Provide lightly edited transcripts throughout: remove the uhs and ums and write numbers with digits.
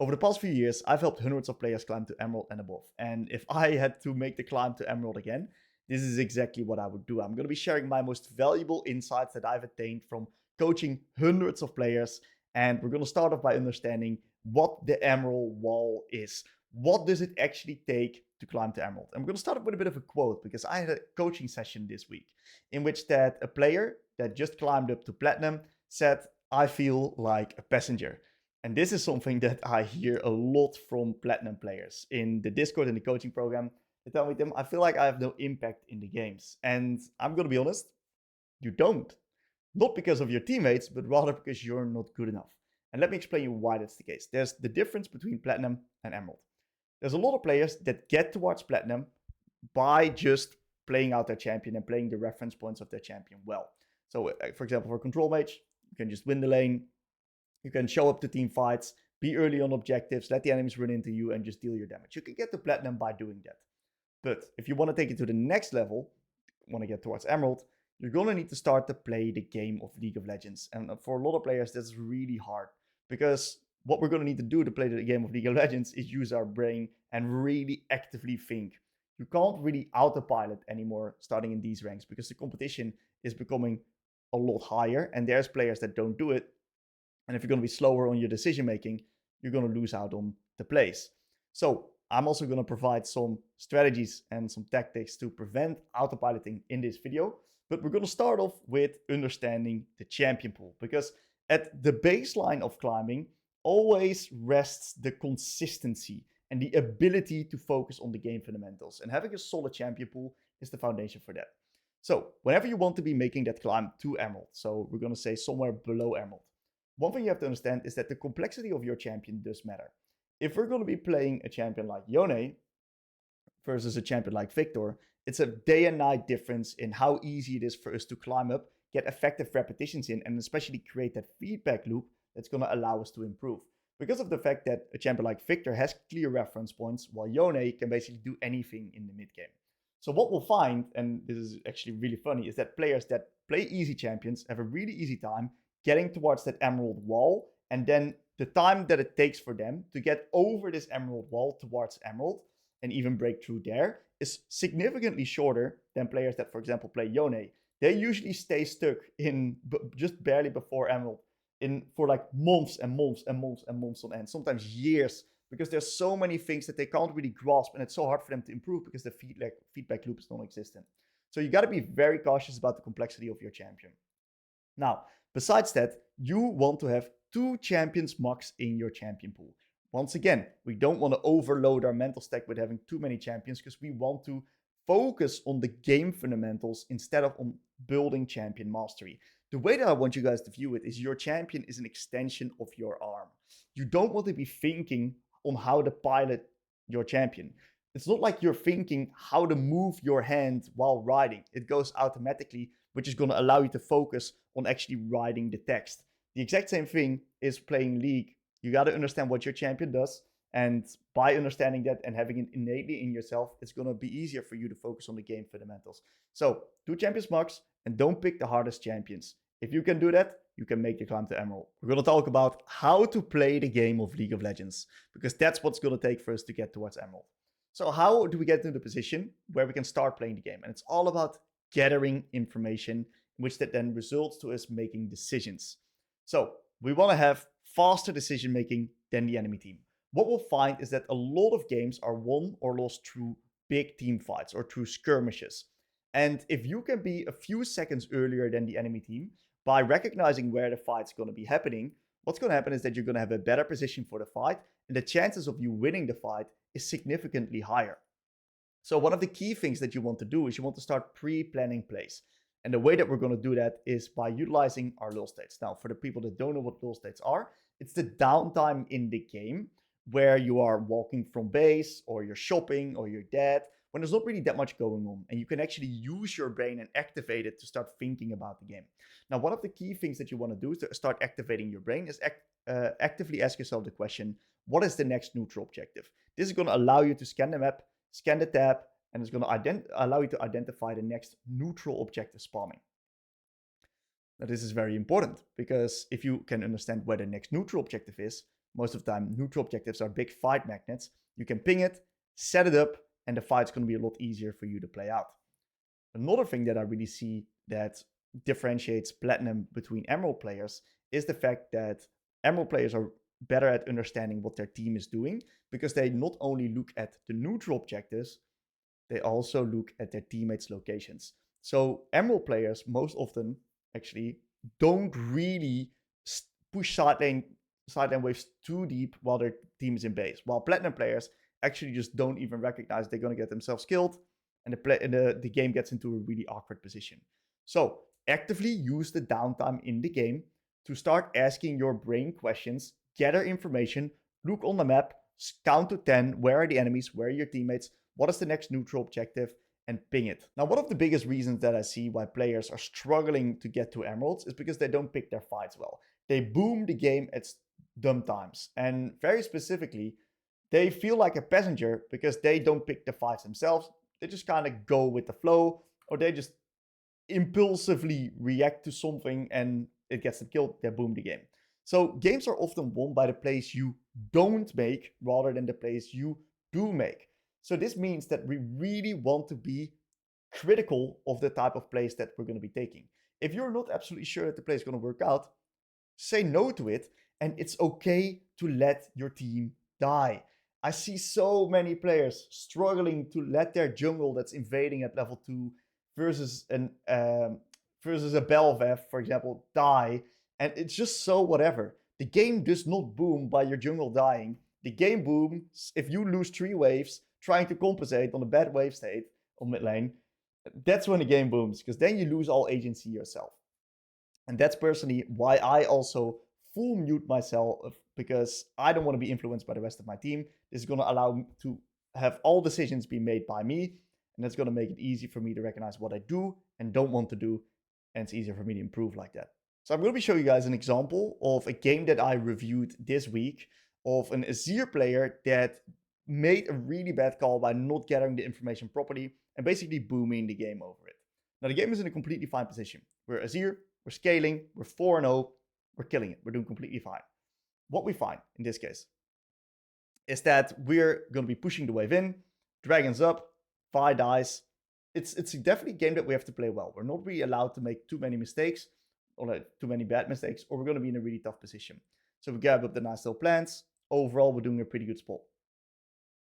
Over the past few years, I've helped hundreds of players climb to Emerald and above. And if I had to make the climb to Emerald again, this is exactly what I would do. I'm going to be sharing my most valuable insights that I've attained from coaching hundreds of players. And we're going to start off by understanding what the Emerald Wall is. What does it actually take to climb to Emerald? I'm going to start off with a bit of a quote because I had a coaching session this week in which that a player that just climbed up to Platinum said, "I feel like a passenger." And this is something that I hear a lot from Platinum players in the Discord and the coaching program. They tell me, "Tim, I feel like I have no impact in the games." And I'm going to be honest, you don't. Not because of your teammates, but rather because you're not good enough. And let me explain you why that's the case. There's the difference between Platinum and Emerald. There's a lot of players that get towards Platinum by just playing out their champion and playing the reference points of their champion well. So, for example, for Control Mage, you can just win the lane. You can show up to team fights, be early on objectives, let the enemies run into you, and just deal your damage. You can get to Platinum by doing that. But if you want to take it to the next level, want to get towards Emerald, you're going to need to start to play the game of League of Legends. And for a lot of players, that's really hard. Because what we're going to need to do to play the game of League of Legends is use our brain and really actively think. You can't really autopilot anymore starting in these ranks because the competition is becoming a lot higher. And there's players that don't do it. And if you're going to be slower on your decision making, you're going to lose out on the place. So I'm also going to provide some strategies and some tactics to prevent autopiloting in this video. But we're going to start off with understanding the champion pool, because at the baseline of climbing always rests the consistency and the ability to focus on the game fundamentals. And having a solid champion pool is the foundation for that. So whenever you want to be making that climb to Emerald, so we're going to say somewhere below Emerald, one thing you have to understand is that the complexity of your champion does matter. If we're going to be playing a champion like Yone versus a champion like Victor, it's a day and night difference in how easy it is for us to climb up, get effective repetitions in, and especially create that feedback loop that's going to allow us to improve. Because of the fact that a champion like Victor has clear reference points, while Yone can basically do anything in the mid game. So what we'll find, and this is actually really funny, is that players that play easy champions have a really easy time getting towards that Emerald Wall, and then the time that it takes for them to get over this Emerald Wall towards Emerald and even break through there is significantly shorter than players that, for example, play Yone. They usually stay stuck in just barely before Emerald for like months and months and months and months on end, sometimes years, because there's so many things that they can't really grasp, and it's so hard for them to improve because the feedback loop is non-existent. So you got to be very cautious about the complexity of your champion. Now, besides that, you want to have 2 champions max in your champion pool. Once again, we don't want to overload our mental stack with having too many champions because we want to focus on the game fundamentals instead of on building champion mastery. The way that I want you guys to view it is your champion is an extension of your arm. You don't want to be thinking on how to pilot your champion. It's not like you're thinking how to move your hand while riding. It goes automatically, which is going to allow you to focus on actually writing the text. The exact same thing is playing League. You got to understand what your champion does. And by understanding that and having it innately in yourself, it's going to be easier for you to focus on the game fundamentals. So 2 champions max, and don't pick the hardest champions. If you can do that, you can make the climb to Emerald. We're going to talk about how to play the game of League of Legends, because that's what's going to take for us to get towards Emerald. So how do we get into the position where we can start playing the game? And it's all about gathering information, which that then results to us making decisions. So we want to have faster decision making than the enemy team. What we'll find is that a lot of games are won or lost through big team fights or through skirmishes. And if you can be a few seconds earlier than the enemy team by recognizing where the fight's going to be happening, what's going to happen is that you're going to have a better position for the fight, and the chances of you winning the fight is significantly higher. So one of the key things that you want to do is you want to start pre-planning plays. And the way that we're going to do that is by utilizing our lull states. Now, for the people that don't know what lull states are, it's the downtime in the game where you are walking from base, or you're shopping, or you're dead, when there's not really that much going on, and you can actually use your brain and activate it to start thinking about the game. Now, one of the key things that you want to do is to start activating your brain is actively ask yourself the question, what is the next neutral objective? This is going to allow you to scan the map, scan the tab, and it's going to allow you to identify the next neutral objective spawning. Now, this is very important, because if you can understand where the next neutral objective is, most of the time neutral objectives are big fight magnets, you can ping it, set it up, and the fight's going to be a lot easier for you to play out. Another thing that I really see that differentiates Platinum between Emerald players is the fact that Emerald players are better at understanding what their team is doing, because they not only look at the neutral objectives, they also look at their teammates' locations. So Emerald players most often actually don't really push side lane waves too deep while their team is in base, while Platinum players actually just don't even recognize they're going to get themselves killed, and the game gets into a really awkward position. So actively use the downtime in the game to start asking your brain questions, gather information, look on the map, count to 10, where are the enemies, where are your teammates, what is the next neutral objective, and ping it. Now, one of the biggest reasons that I see why players are struggling to get to Emeralds is because they don't pick their fights well. They boom the game at dumb times, and very specifically, they feel like a passenger because they don't pick the fights themselves. They just kind of go with the flow, or they just impulsively react to something and it gets them killed, they boom the game. So games are often won by the plays you don't make rather than the plays you do make. So this means that we really want to be critical of the type of plays that we're going to be taking. If you're not absolutely sure that the play is going to work out, say no to it, and it's okay to let your team die. I see so many players struggling to let their jungle that's invading at level 2 versus a Belvev, for example, die, and it's just so whatever. The game does not boom by your jungle dying. The game booms if you lose 3 waves trying to compensate on a bad wave state on mid lane. That's when the game booms, because then you lose all agency yourself. And that's personally why I also full mute myself, because I don't want to be influenced by the rest of my team. This is going to allow me to have all decisions be made by me, and that's going to make it easy for me to recognize what I do and don't want to do, and it's easier for me to improve like that. So I'm going to be showing you guys an example of a game that I reviewed this week of an Azir player that made a really bad call by not gathering the information properly and basically booming the game over it. Now the game is in a completely fine position. We're Azir, we're scaling, we're 4-0, we're killing it, we're doing completely fine. What we find in this case is that we're going to be pushing the wave in, dragons up, Vi dies. It's definitely a game that we have to play well. We're not really allowed to make too many mistakes, or like too many bad mistakes, or we're going to be in a really tough position. So we grab up the nice little plans. Overall, we're doing a pretty good spot.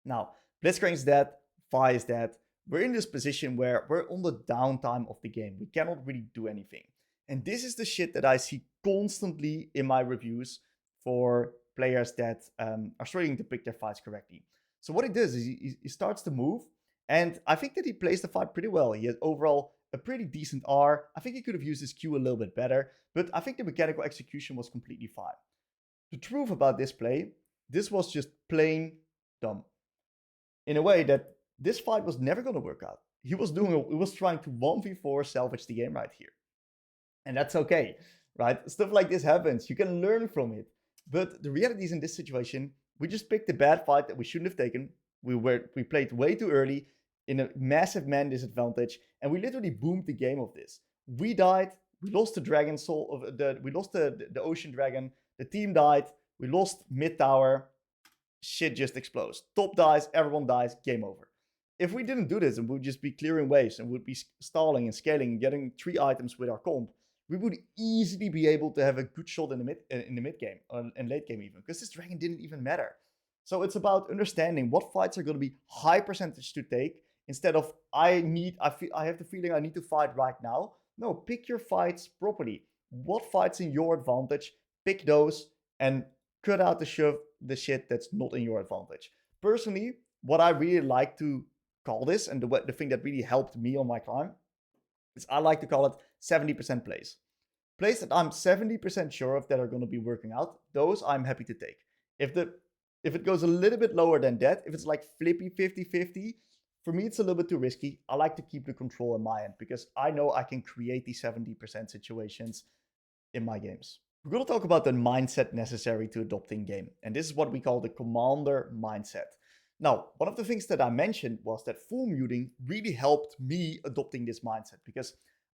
Now, Blitzcrank is dead, Vi is dead. We're in this position where we're on the downtime of the game. We cannot really do anything. And this is the shit that I see constantly in my reviews for players that are struggling to pick their fights correctly. So what he does is he starts to move, and I think that he plays the fight pretty well. He has overall a pretty decent R. I think he could have used his Q a little bit better, but I think the mechanical execution was completely fine. The truth about this play, this was just plain dumb. In a way that this fight was never going to work out. He was trying to 1v4 salvage the game right here. And that's okay, right? Stuff like this happens. You can learn from it. But the reality is, in this situation, we just picked a bad fight that we shouldn't have taken. We played way too early in a massive man disadvantage, and we literally boomed the game of this. We died. We lost the dragon soul. We lost the ocean dragon. The team died. We lost mid tower. Shit just explodes. Top dies. Everyone dies. Game over. If we didn't do this and we'd just be clearing waves and would be stalling and scaling and getting 3 items with our comp, we would easily be able to have a good shot in the mid game and late game even, because this dragon didn't even matter. So it's about understanding what fights are going to be high percentage to take instead of I have the feeling I need to fight right now. No, pick your fights properly. What fights in your advantage? Pick those and cut out the shit that's not in your advantage. Personally, what I really like to call this, and the thing that really helped me on my climb, is I like to call it 70% plays. Plays that I'm 70% sure of that are going to be working out, those I'm happy to take. If it goes a little bit lower than that, if it's like flippy 50-50, for me it's a little bit too risky. I like to keep the control in my end because I know I can create these 70% situations in my games. We're going to talk about the mindset necessary to adopting game, and this is what we call the commander mindset. Now, one of the things that I mentioned was that full muting really helped me adopting this mindset, because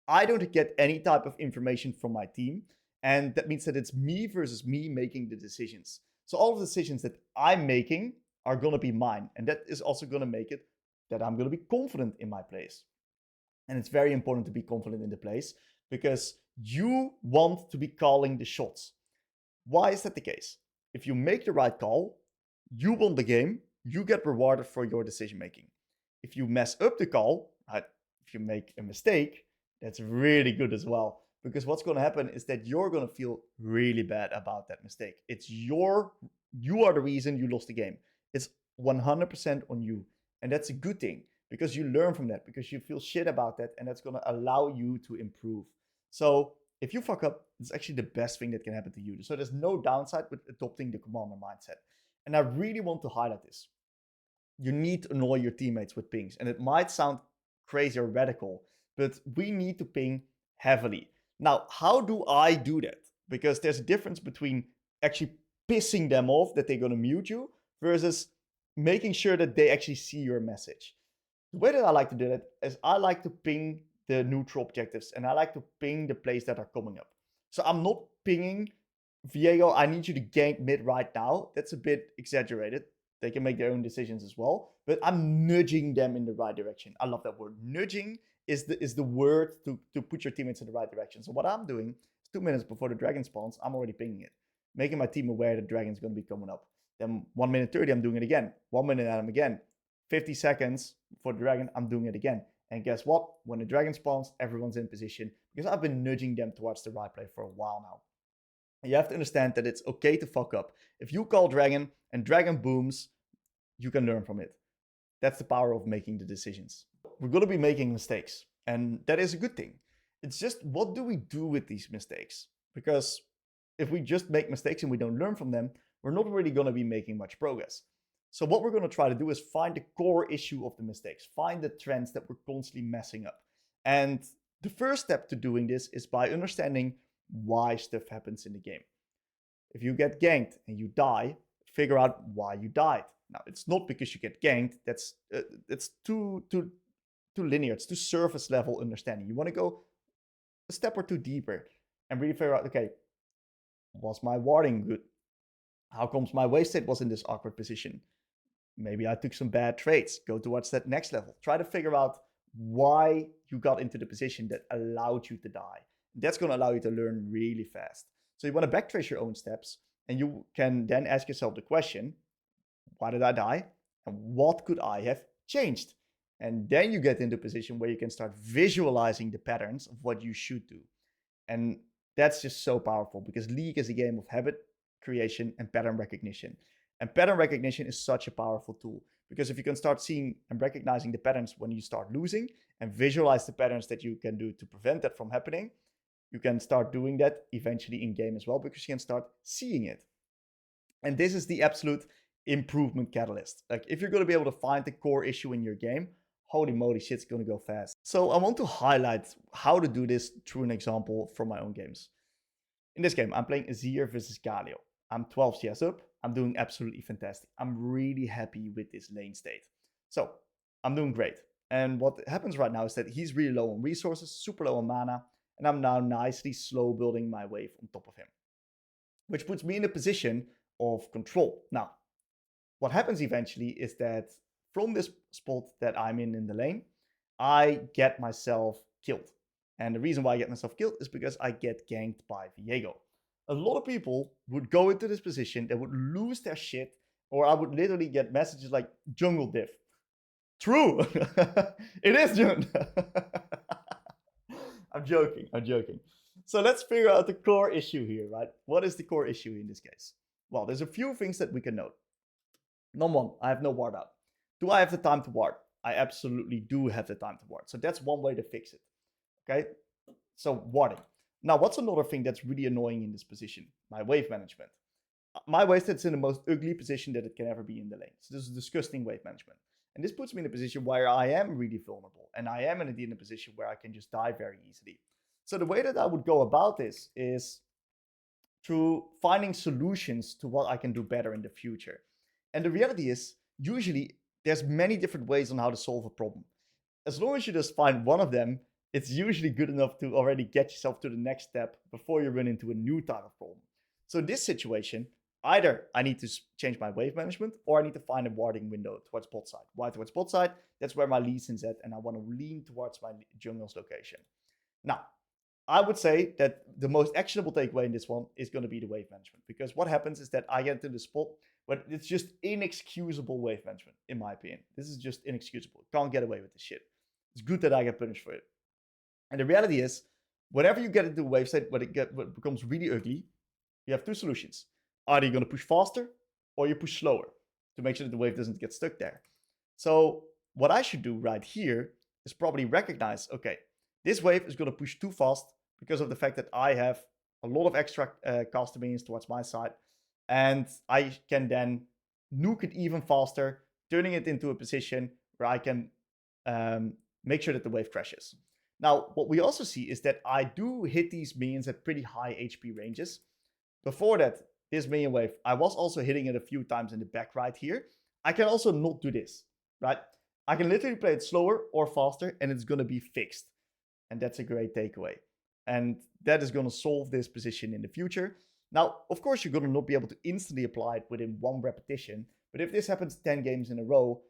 I don't get any type of information from my team, and that means that it's me versus me making the decisions. So all of the decisions that I'm making are going to be mine. And that is also going to make it that I'm going to be confident in my plays. And it's very important to be confident in the plays because you want to be calling the shots. Why is that the case? If you make the right call, you won the game, you get rewarded for your decision making. If you mess up the call, if you make a mistake, that's really good as well. Because what's going to happen is that you're going to feel really bad about that mistake. You are the reason you lost the game. It's 100% on you. And that's a good thing because you learn from that, because you feel shit about that, and that's going to allow you to improve. So if you fuck up, it's actually the best thing that can happen to you. So there's no downside with adopting the commander mindset. And I really want to highlight this. You need to annoy your teammates with pings. And it might sound crazy or radical, but we need to ping heavily. Now, how do I do that? Because there's a difference between actually pissing them off that they're going to mute you versus making sure that they actually see your message. The way that I like to do that is I like to ping the neutral objectives and I like to ping the plays that are coming up. So I'm not pinging Viego, I need you to gank mid right now. That's a bit exaggerated. They can make their own decisions as well, but I'm nudging them in the right direction. I love that word. Nudging is the word to put your teammates in the right direction. So what I'm doing is 2 minutes before the dragon spawns, I'm already pinging it, making my team aware the dragon's going to be coming up. Then 1 minute 30, I'm doing it again. 1 minute and I'm again. 50 seconds for the dragon, I'm doing it again. And guess what? When the dragon spawns, everyone's in position because I've been nudging them towards the right play for a while now. And you have to understand that it's okay to fuck up. If you call dragon and dragon booms, you can learn from it. That's the power of making the decisions. We're going to be making mistakes, and that is a good thing. It's just, what do we do with these mistakes? Because if we just make mistakes and we don't learn from them, we're not really going to be making much progress. So what we're going to try to do is find the core issue of the mistakes, find the trends that we're constantly messing up. And the first step to doing this is by understanding why stuff happens in the game. If you get ganked and you die, figure out why you died. Now, it's not because you get ganked. That's too linear. It's too surface level understanding. You want to go a step or two deeper and really figure out, okay, was my warding good? How comes my wave state was in this awkward position? Maybe I took some bad trades. Go towards that next level. Try to figure out why you got into the position that allowed you to die. That's going to allow you to learn really fast. So you want to backtrace your own steps, and you can then ask yourself the question, why did I die? And what could I have changed? And then you get into a position where you can start visualizing the patterns of what you should do. And that's just so powerful because League is a game of habit creation and pattern recognition. And pattern recognition is such a powerful tool because if you can start seeing and recognizing the patterns when you start losing and visualize the patterns that you can do to prevent that from happening, you can start doing that eventually in game as well because you can start seeing it. And this is the absolute improvement catalyst. Like if you're going to be able to find the core issue in your game, holy moly, shit's going to go fast. So I want to highlight how to do this through an example from my own games. In this game, I'm playing Azir versus Galio. I'm 12 CS up. I'm doing absolutely fantastic. I'm really happy with this lane state. So I'm doing great. And what happens right now is that he's really low on resources, super low on mana, and I'm now nicely slow building my wave on top of him, which puts me in a position of control. Now, what happens eventually is that from this spot that I'm in the lane, I get myself killed. And the reason why I get myself killed is because I get ganked by Viego. A lot of people would go into this position, they would lose their shit, or I would literally get messages like jungle diff. True, it is June. I'm joking. So let's figure out the core issue here, right? What is the core issue in this case? Well, there's a few things that we can note. Number one, I have no ward out. Do I have the time to ward? I absolutely do have the time to ward. So that's one way to fix it. Okay, so warding. Now, what's another thing that's really annoying in this position? My wave management. My wave state's in the most ugly position that it can ever be in the lane. So this is disgusting wave management. And this puts me in a position where I am really vulnerable. And I am indeed in a position where I can just die very easily. So the way that I would go about this is through finding solutions to what I can do better in the future. And the reality is, usually, there's many different ways on how to solve a problem. As long as you just find one of them, it's usually good enough to already get yourself to the next step before you run into a new type of problem. So in this situation, Either I need to change my wave management, or I need to find a warding window towards bot side. Why towards bot side? That's where my Lee Sin's at, and I want to lean towards my jungle's location. Now, I would say that the most actionable takeaway in this one is going to be the wave management, because what happens is that I get into the spot where it's just inexcusable wave management, in my opinion. This is just inexcusable. Can't get away with this shit. It's good that I get punished for it. And the reality is, whenever you get into a wave state when it becomes really ugly, you have two solutions. Either you're going to push faster or you push slower to make sure that the wave doesn't get stuck there. So what I should do right here is probably recognize, okay, this wave is going to push too fast because of the fact that I have a lot of extra caster minions towards my side. And I can then nuke it even faster, turning it into a position where I can make sure that the wave crashes. Now, what we also see is that I do hit these minions at pretty high HP ranges. Before that, this minion wave, I was also hitting it a few times in the back right here. I can also not do this, right? I can literally play it slower or faster, and it's going to be fixed. And that's a great takeaway. And that is going to solve this position in the future. Now, of course, you're going to not be able to instantly apply it within one repetition. But if this happens 10 games in a row,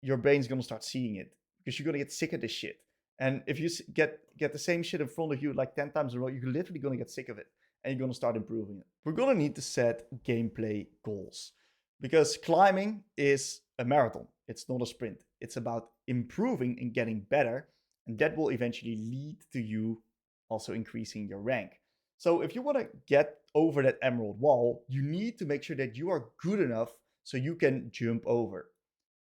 your brain's going to start seeing it, because you're going to get sick of this shit. And if you get the same shit in front of you like 10 times in a row, you're literally going to get sick of it. And you're going to start improving it. We're going to need to set gameplay goals, because climbing is a marathon. It's not a sprint. It's about improving and getting better. And that will eventually lead to you also increasing your rank. So if you want to get over that emerald wall, you need to make sure that you are good enough so you can jump over.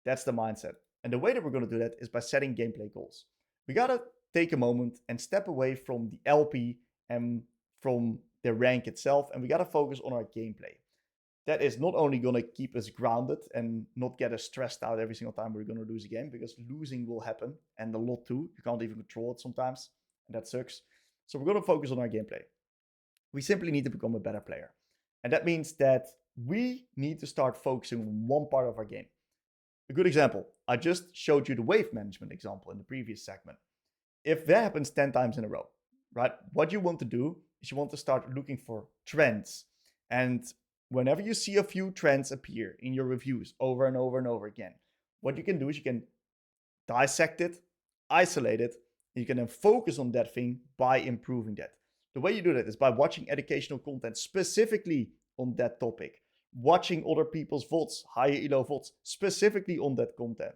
That's the mindset. And the way that we're going to do that is by setting gameplay goals. We got to take a moment and step away from the LP and from the rank itself, and we got to focus on our gameplay. That is not only going to keep us grounded and not get us stressed out every single time we're going to lose a game, because losing will happen, and a lot too. You can't even control it sometimes, and that sucks. So we're going to focus on our gameplay. We simply need to become a better player. And that means that we need to start focusing on one part of our game. A good example, I just showed you the wave management example in the previous segment. If that happens 10 times in a row, right, what you want to do is you want to start looking for trends. And whenever you see a few trends appear in your reviews over and over and over again, what you can do is you can dissect it, isolate it, and you can then focus on that thing by improving that. The way you do that is by watching educational content specifically on that topic, watching other people's VODs, higher elo VODs, specifically on that content.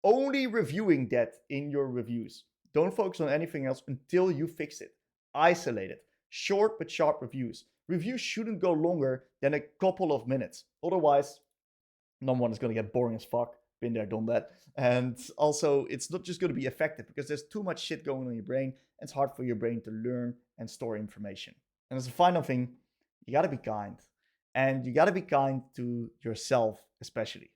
Only reviewing that in your reviews. Don't focus on anything else until you fix it. Isolate it. Short but sharp reviews. Reviews shouldn't go longer than a couple of minutes. Otherwise, number one, is going to get boring as fuck. Been there, done that. And also, it's not just going to be effective, because there's too much shit going on in your brain. And it's hard for your brain to learn and store information. And as a final thing, you got to be kind. And you got to be kind to yourself, especially.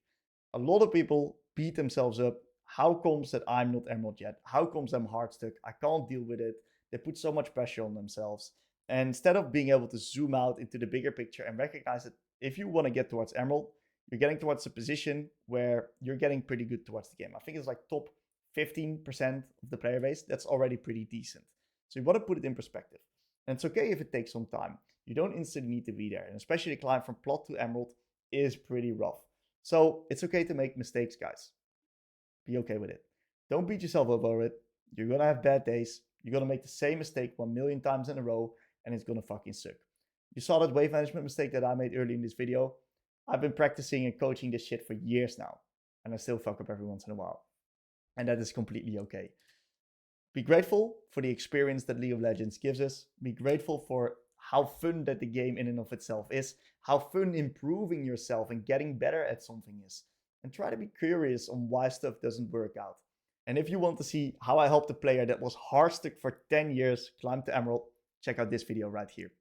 A lot of people beat themselves up. How comes that I'm not Emerald yet? How comes I'm hard stuck? I can't deal with it. They put so much pressure on themselves. And instead of being able to zoom out into the bigger picture and recognize that if you want to get towards Emerald, you're getting towards a position where you're getting pretty good towards the game. I think it's like top 15% of the player base. That's already pretty decent. So you want to put it in perspective. And it's okay if it takes some time. You don't instantly need to be there. And especially the climb from plot to Emerald is pretty rough. So it's okay to make mistakes, guys. Be okay with it. Don't beat yourself up over it. You're going to have bad days. You're going to make the same mistake 1 million times in a row, and it's going to fucking suck. You saw that wave management mistake that I made early in this video. I've been practicing and coaching this shit for years now, and I still fuck up every once in a while. And that is completely okay. Be grateful for the experience that League of Legends gives us. Be grateful for how fun that the game in and of itself is. How fun improving yourself and getting better at something is. And try to be curious on why stuff doesn't work out. And if you want to see how I helped a player that was hard stuck for 10 years climb to Emerald, check out this video right here.